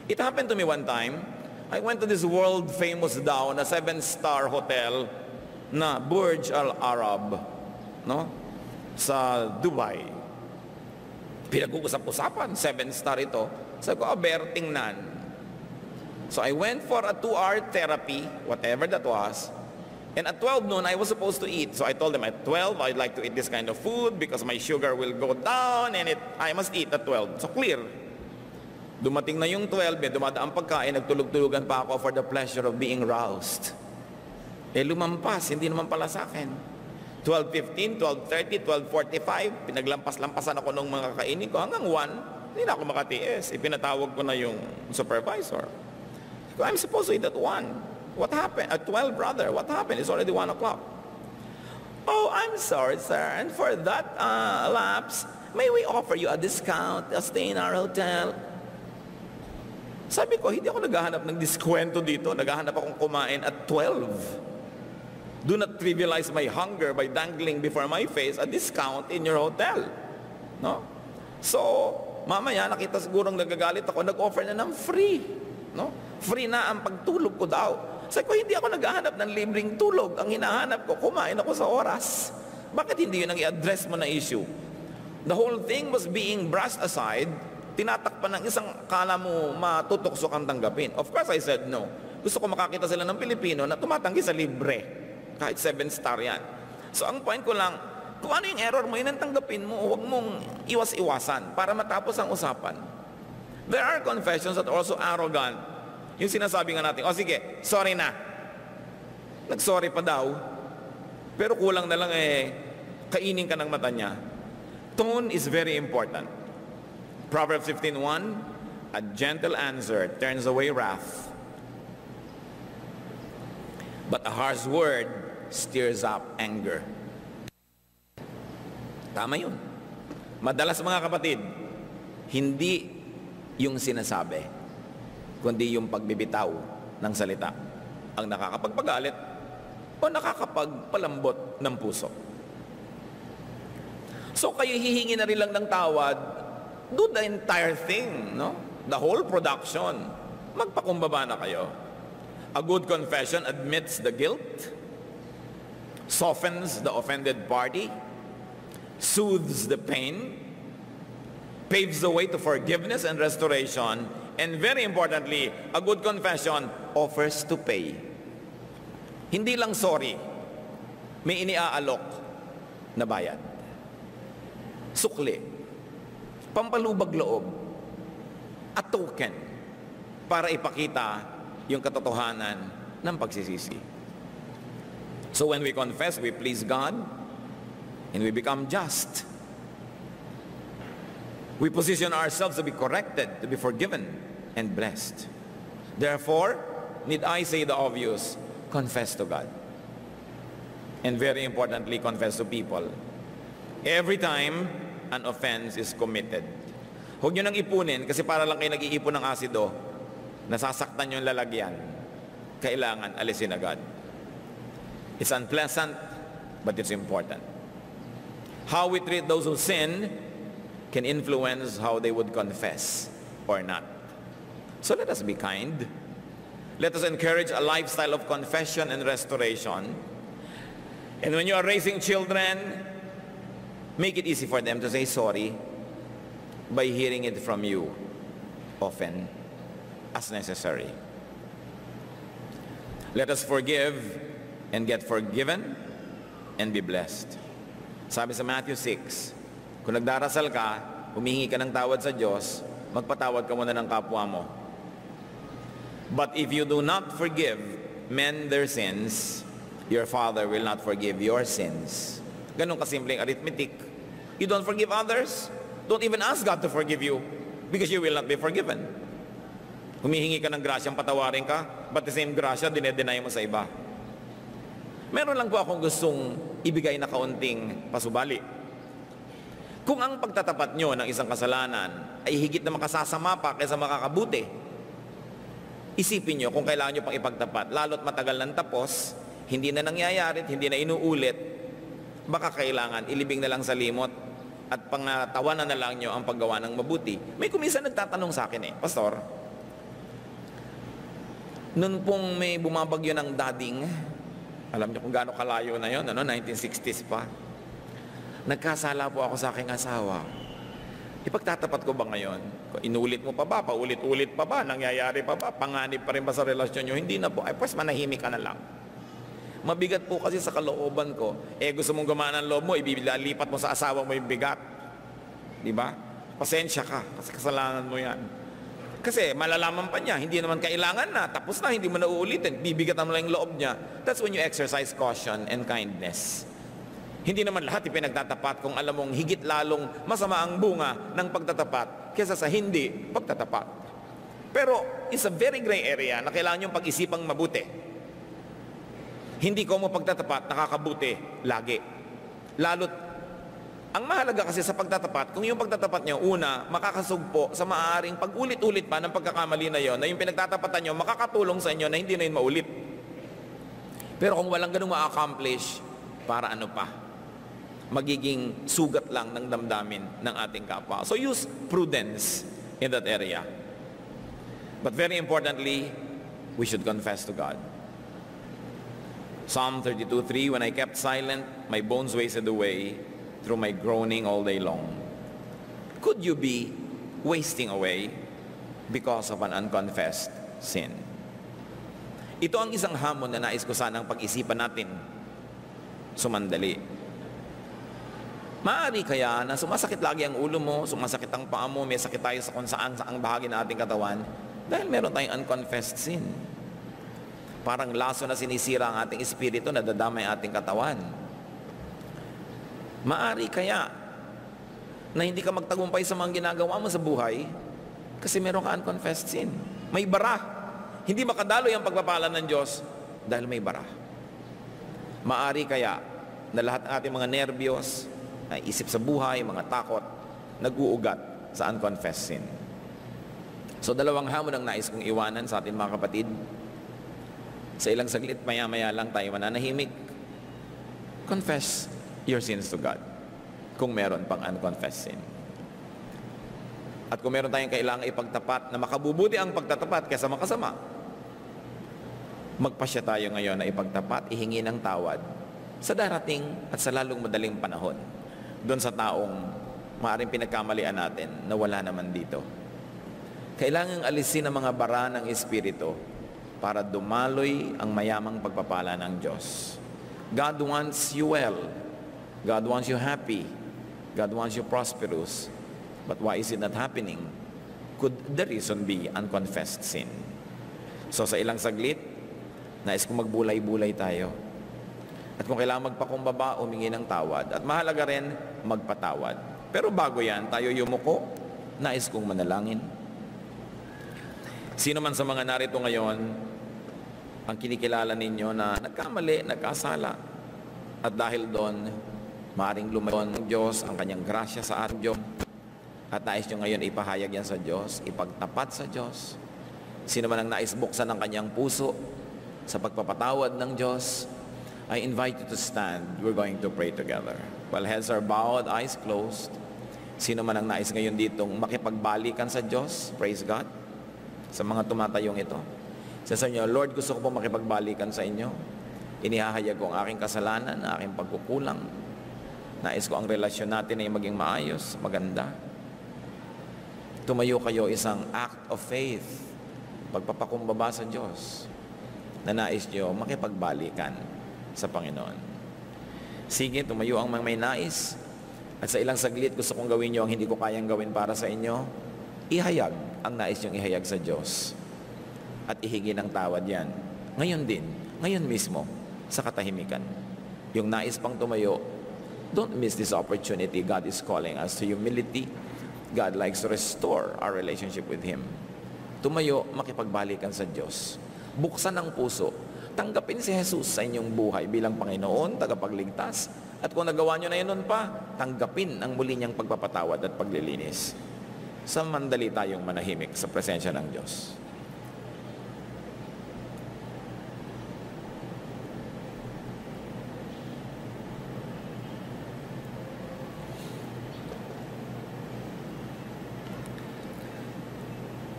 It happened to me one time. I went to this world-famous daw na 7-star hotel na Burj Al Arab, no? Sa Dubai. Pinag-uusap-usapan, 7-star ito. Sabi ko, Ber, tingnan. So I went for a 2-hour therapy, whatever that was. And at 12 noon, I was supposed to eat. So I told them at 12, I'd like to eat this kind of food because my sugar will go down and I must eat at 12. So clear. Dumating na yung 12, dumadaan pagkain, nagtulog-tulugan pa ako for the pleasure of being roused. Lumampas, hindi naman pala sa akin. 12:15, 12:30, 12:45, pinaglampas-lampasan ako ng mga kainin ko hanggang 1, hindi na ako makatiis. Ipinatawag ko na yung supervisor. I'm supposed to eat at 1. What happened? At 12, brother, what happened? It's already 1 o'clock. Oh, I'm sorry, sir. And for that lapse, may we offer you a discount, a stay in our hotel? Sabi ko, hindi ako naghahanap ng diskwento dito. Naghahanap akong kumain at 12. Do not trivialize my hunger by dangling before my face a discount in your hotel. No? So, mamaya nakita sigurong nagagalit ako, nag-offer na ng free. No? Free na ang pagtulog ko daw. Sabi ko, hindi ako naghahanap ng libreng tulog. Ang hinahanap ko, kumain ako sa oras. Bakit hindi yun ang i-address mo na issue? The whole thing was being brushed aside, tinatakpan ng isang kala mo matutokso kang tanggapin. Of course, I said no. Gusto ko makakita sila ng Pilipino na tumatanggi sa libre. Kahit 7-star yan. So ang point ko lang, kung ano yung error mo, yun ang tanggapin mo, huwag mong iwas-iwasan para matapos ang usapan. There are confessions that are also arrogant. Yung sinasabi nga natin, sige, sorry na. Nag-sorry pa daw. Pero kulang na lang kainin ka ng mata niya. Tone is very important. Proverbs 15:1, a gentle answer turns away wrath, but a harsh word stirs up anger. Tama yun. Madalas mga kapatid, hindi yung sinasabi, kundi yung pagbibitaw ng salita ang nakakapagpagalit o nakakapagpalambot ng puso. So kayo hihingi na rin lang ng tawad, do the entire thing, no? The whole production. Magpakumbaba na kayo. A good confession admits the guilt, softens the offended party, soothes the pain, paves the way to forgiveness and restoration, and very importantly, a good confession offers to pay. Hindi lang sorry, may iniaalok na bayad. Sukli, pampalubag loob, a token para ipakita yung katotohanan ng pagsisisi. So when we confess, we please God and we become just. We position ourselves to be corrected, to be forgiven and blessed. Therefore, need I say the obvious? Confess to God. And very importantly, confess to people. Every time an offense is committed. Huwag nyo nang ipunin kasi para lang kayo nag-iipon ng asido, nasasaktan yung lalagyan. Kailangan alisin agad. It's unpleasant, but it's important. How we treat those who sin can influence how they would confess or not. So let us be kind. Let us encourage a lifestyle of confession and restoration. And when you are raising children, make it easy for them to say sorry by hearing it from you often as necessary. Let us forgive and get forgiven and be blessed. Sabi sa Matthew 6, kung nagdarasal ka, humingi ka ng tawad sa Diyos, magpatawad ka muna ng kapwa mo. But if you do not forgive men their sins, your Father will not forgive your sins. Ganun kasimpleng arithmetic. You don't forgive others, don't even ask God to forgive you because you will not be forgiven. Humihingi ka ng grasyang patawarin ka, but the same grasya, dinedenay mo sa iba. Meron lang po akong gustong ibigay na kaunting pasubali. Kung ang pagtatapat nyo ng isang kasalanan ay higit na makasasama pa kaysa makakabuti, isipin nyo kung kailangan nyo pang ipagtapat, lalo't matagal nang tapos, hindi na nangyayari, hindi na inuulit, baka kailangan ilibing na lang sa limot at pangatawanan na lang nyo ang paggawa ng mabuti. May kuminsan nagtatanong sa akin Pastor, noon pong may bumabagyo ng dading, alam niyo kung gaano kalayo na yon, 1960s pa. Nagkasala po ako sa aking asawa. Ipagtatapat ko ba ngayon? Inulit mo pa ba? Paulit-ulit pa ba? Nangyayari pa ba? Panganib pa rin ba sa relasyon nyo? Hindi na po. Ay, pues manahimik ka na lang. Mabigat po kasi sa kalooban ko. Gusto mong gumana ng loob mo, ibilipat mo sa asawa mo yung bigat. Di ba? Pasensya ka, kasi kasalanan mo yan. Kasi malalaman pa niya, hindi naman kailangan na, tapos na, hindi mo na uulitin, bibigatan mo lang yung loob niya. That's when you exercise caution and kindness. Hindi naman lahat ipinagtatapat kung alam mong higit lalong masama ang bunga ng pagtatapat kaysa sa hindi pagtatapat. Pero it's a very gray area na kailangan yung pag-isipang mabuti. Hindi ko mo pagtatapat nakakabuti lagi. Lalo't ang mahalaga kasi sa pagtatapat, kung yung pagtatapat nyo, una, makakasugpo sa maaaring pag-ulit-ulit pa ng pagkakamali na yon, na yung pinagtatapatan nyo, makakatulong sa inyo na hindi na yun maulit. Pero kung walang ganung ma-accomplish, para ano pa? Magiging sugat lang ng damdamin ng ating kapwa. So use prudence in that area. But very importantly, we should confess to God. Psalm 32:3, when I kept silent, my bones wasted away through my groaning all day long. Could you be wasting away because of an unconfessed sin? Ito ang isang hamon na nais ko sanang pag-isipan natin sumandali. Maaari kaya na sumasakit lagi ang ulo mo, sumasakit ang paa mo, may sakit tayo sa kung saang bahagi ng ating katawan dahil meron tayong unconfessed sin. Parang laso na sinisira ang ating espiritu na dadamay ating katawan. Maari kaya na hindi ka magtagumpay sa mga ginagawa mo sa buhay kasi meron ka unconfessed sin. May bara. Hindi makadaloy ang pagpapala ng Diyos dahil may bara. Maari kaya na lahat ng ating mga nerbiyos, isip sa buhay, mga takot, nag-uugat sa unconfessed sin. So dalawang hamon ang nais kong iwanan sa atin mga kapatid. Sa ilang saglit, maya-maya lang tayo mananahimik. Confess your sins to God kung meron pang unconfessed sin. At kung meron tayong kailangan ipagtapat na makabubuti ang pagtatapat kaysa makasama, magpasya tayo ngayon na ipagtapat, ihingi ng tawad sa darating at sa lalong madaling panahon doon sa taong maaaring pinagkamalian natin na wala naman dito. Kailangang alisin ang mga bara ng Espiritu para dumaloy ang mayamang pagpapala ng Diyos. God wants you well. God wants you happy. God wants you prosperous. But why is it not happening? Could the reason be unconfessed sin? So sa ilang saglit, nais kong magbulay-bulay tayo. At kung kailangan magpakumbaba, humingi ng tawad. At mahalaga rin, magpatawad. Pero bago yan, tayo yumuko, nais kong manalangin. Sino man sa mga narito ngayon, ang kinikilala ninyo na nagkamali, nagkasala. At dahil doon, maaaring lumayon ng Diyos ang kanyang grasya sa ating Diyos. At nais nyo ngayon ipahayag yan sa Diyos, ipagtapat sa Diyos. Sino man ang nais buksan ng kanyang puso sa pagpapatawad ng Diyos, I invite you to stand. We're going to pray together. While heads are bowed, eyes closed. Sino man ang nais ngayon ditong makipagbalikan sa Diyos, praise God. Sa mga tumatayong ito, sasabihin niyo, Lord, gusto ko po makipagbalikan sa inyo. Inihahayag ko ang aking kasalanan, ang aking pagkukulang. Nais ko ang relasyon natin ay maging maayos, maganda. Tumayo kayo, isang act of faith, pagpapakumbaba sa Diyos, na nais nyo makipagbalikan sa Panginoon. Sige, tumayo ang mga may nais. At sa ilang saglit, gusto kong gawin nyo ang hindi ko kayang gawin para sa inyo. Ihayag ang nais nyong ihayag sa Diyos. At ihingi ng tawad yan. Ngayon din, ngayon mismo, sa katahimikan. Yung nais pang tumayo, don't miss this opportunity. God is calling us to humility. God likes to restore our relationship with Him. Tumayo, makipagbalikan sa Diyos. Buksan ang puso. Tanggapin si Jesus sa inyong buhay bilang Panginoon, tagapagligtas. At kung nagawa nyo na yun pa, tanggapin ang muli niyang pagpapatawad at paglilinis. Samandali tayong manahimik sa presensya ng Diyos.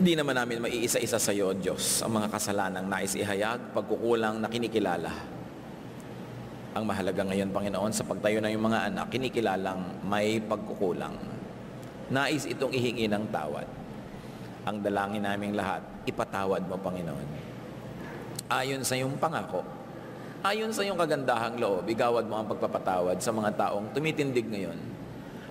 Di naman namin maiisa-isa sa iyo, Diyos, ang mga kasalanang nais ihayag, pagkukulang na kinikilala. Ang mahalaga ngayon, Panginoon, sa pagtayo ng iyong mga anak, kinikilalang may pagkukulang. Nais itong ihingi ng tawad. Ang dalangin naming lahat, ipatawad mo, Panginoon. Ayon sa iyong pangako, ayon sa iyong kagandahang loob, igawad mo ang pagpapatawad sa mga taong tumitindig ngayon,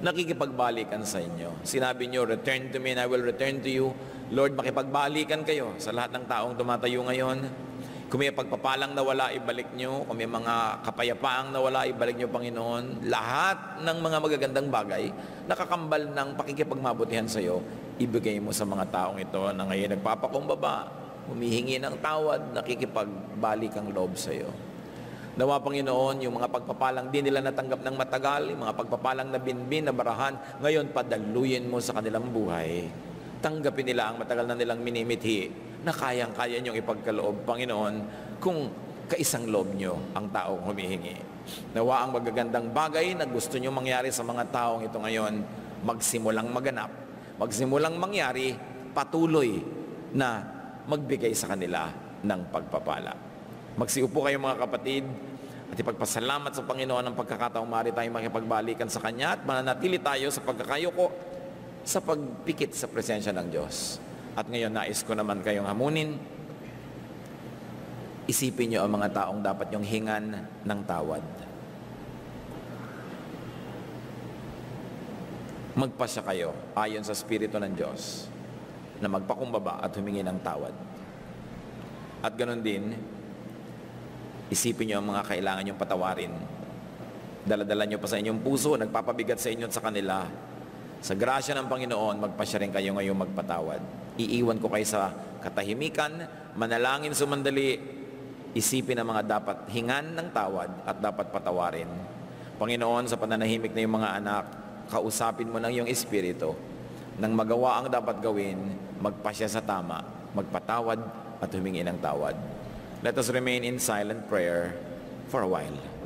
nakikipagbalikan sa inyo. Sinabi niyo, return to me and I will return to you. Lord, makipagbalikan kayo sa lahat ng taong tumatayo ngayon. Kung may pagpapalang nawala, ibalik nyo. Kung may mga kapayapaang nawala, ibalik nyo, Panginoon. Lahat ng mga magagandang bagay, nakakambal ng pakikipagmabutihan sa iyo, ibigay mo sa mga taong ito na ngayon nagpapakumbaba, humihingi ng tawad, nakikipagbalik ang loob sa iyo. Nawa, Panginoon, yung mga pagpapalang di nila natanggap ng matagal, yung mga pagpapalang na binbin, na barahan, ngayon padaluyin mo sa kanilang buhay. Tanggapin nila ang matagal na nilang minimithi na kayang-kaya niyong ipagkaloob, Panginoon, kung kaisang loob niyo ang taong humihingi. Nawa ang magagandang bagay na gusto niyo mangyari sa mga taong ito ngayon, magsimulang maganap, magsimulang mangyari, patuloy na magbigay sa kanila ng pagpapala. Magsiupo kayo mga kapatid at ipagpasalamat sa Panginoon ang pagkakataong maaari tayong makipagbalikan sa Kanya at mananatili tayo sa pagkakayuko sa pagpikit sa presensya ng Diyos. At ngayon nais ko naman kayong hamunin, isipin niyo ang mga taong dapat niyong hingan ng tawad. Magpasya kayo ayon sa Espiritu ng Diyos na magpakumbaba at humingi ng tawad. At ganoon din, isipin niyo ang mga kailangan niyong patawarin. Dala-dala niyo pa sa inyong puso, nagpapabigat sa inyo at sa kanila. Sa grasya ng Panginoon, magpasya rin kayo ngayong magpatawad. Iiwan ko kayo sa katahimikan, manalangin sumandali, isipin ang mga dapat hingan ng tawad at dapat patawarin. Panginoon, sa pananahimik na yung mga anak, kausapin mo ng iyong Espiritu. Nang magawa ang dapat gawin, magpasya sa tama, magpatawad at humingi ng tawad. Let us remain in silent prayer for a while.